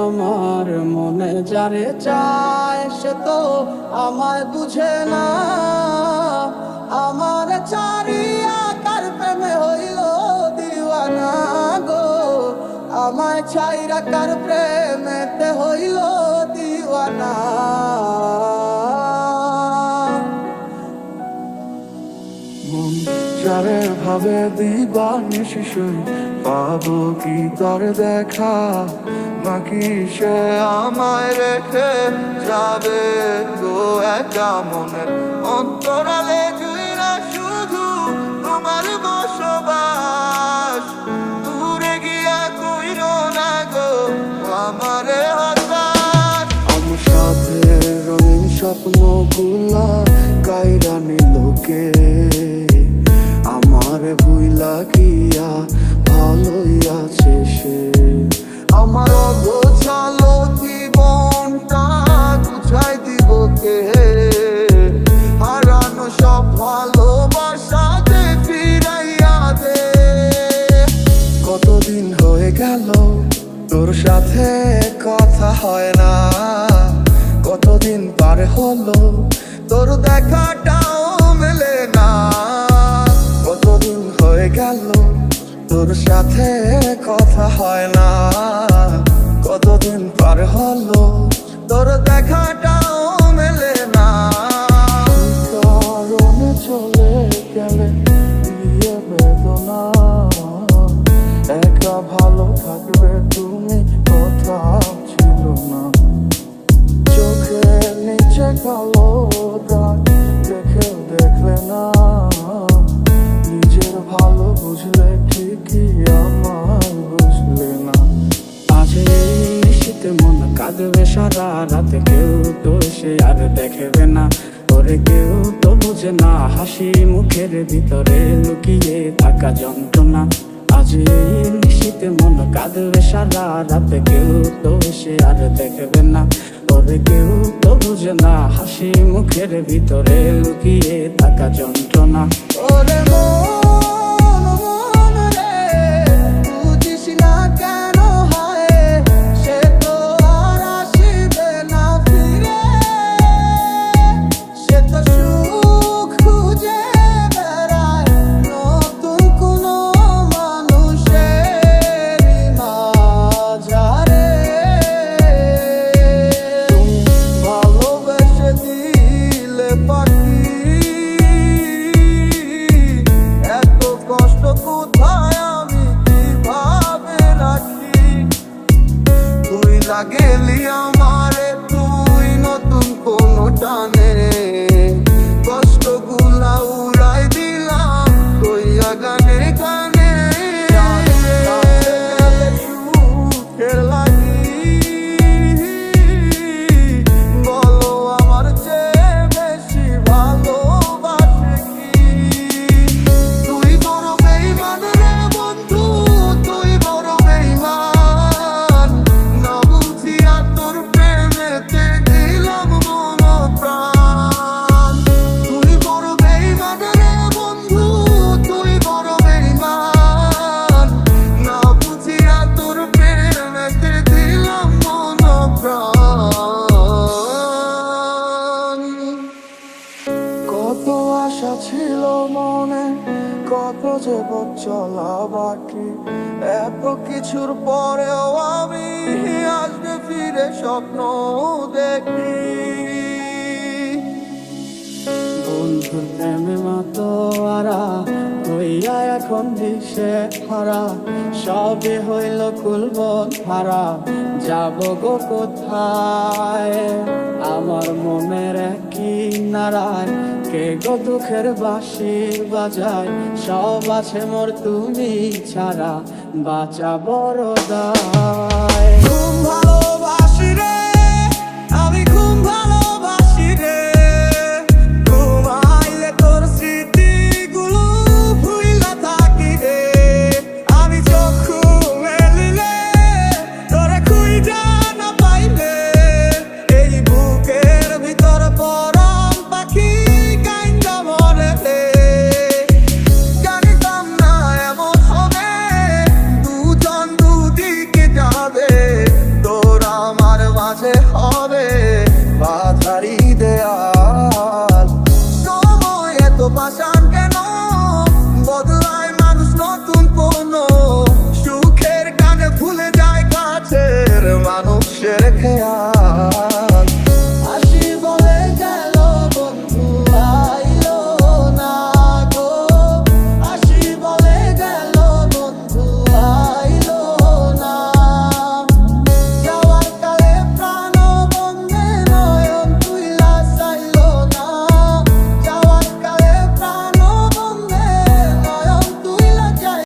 আমার মনে যারে চায় সে তো আমায় বুঝে না। আমার চারিয়া কার প্রেমে হইল দিওয়ানা গো, আমায় ছাইরা কার প্রেমেতে হইল দিওয়ানা। মন যারে ভাবে দিবানিশি শুই, পাবো কি তার দেখা, নাকি সে আমায় রেখে যাবে গো একা মনের অন্তরালে জুইরা শুধু তোমার বসবাস। দূরে গিয়া কইরো না গো আমারে হতাশ। আমার সাথে রঙিন স্বপ্নগুলা কাইরা নিল কে, আমার ভুইলা গিয়া ভালোই আছে সে। আমার অগোছালো জীবনটা গুছাই দিব কে, হারানো সব ভালোবাসা যে ফিরাইয়া দে। কতদিন হয়ে গেল তোর সাথে কথা হয় না, কতদিন পার হলো তোর দেখাটাও মেলে না। কতদিন হয়ে গেল তোর সাথে কথা হয় না, কতদিন পার হলো তোর দেখাটাও মেলে না। কারণে চলে গেলে দিয়ে বেদনা, একা ভালো থাকবে তুমি কথা ছিল না। চোখের নিচে কালো দাগ দেখেও দেখলে না, নিজের ভালো বুঝলে ঠিকই আমার বুঝলে না। আজ এই শীতে মন কাঁদবে সারা রাতে, কেউ তো সে আর দেখবে না, ওরে কেউ তো বুঝে না হাসি মুখের ভিতরে লুকিয়ে থাকা যন্ত্রণা। আজ এই শীতে মন কাঁদবে সারা রাতে, কেউ তো সে আর দেখবে না, ওরে কেউ তো বুঝে না হাসি মুখের ভিতরে লুকিয়ে থাকা যন্ত্রণা। ওরে মন মন রে, বুঝিস না কেন হয় সে তো আর আসিবে না ফিরে, সে তো সুখ খুঁজে বেড়ায় নতুন কোনো মানুষের মাঝারে। তুমি ভালোবেসে দিলে পাখি, এত কষ্ট কোথায় আমি কিভাবে রাখি। তুই লাগেলি আমারে, তুই নতুন কোনো টানে কষ্টগুলা উড়াই দিলাম কইয়া গানে গানে। সুখের লাগি বলো আমার চেয়ে বেশি ভালোবাসে কি। তুই বড় বেইমান রে বন্ধু, তুই বড় বেইমান, না বুঝিয়া তোর প্রেমেতে দিলাম মন প্রাণ। তুই বড় বেইমান রে বন্ধু, তুই বড় বেইমান, না বুঝিয়া তোর প্রেমেতে দিলাম মন প্রাণ। কত আশা ছিল মনে, কত যে পথ চলা বাকি, এত কিছুর পরেও আমি আসবে ফিরে স্বপ্ন দেখি। বন্ধুর প্রেমে মাতোয়ারা হইয়া এখন দিশে হারা, সবে হইল কুলবন হারা, যাব গো কোথায়। আমার মনের কি নারায় কে গো দুঃখের বাঁশি বাজায়, সব আছে মোর তুমি ছাড়া বাঁচা বড় দায়।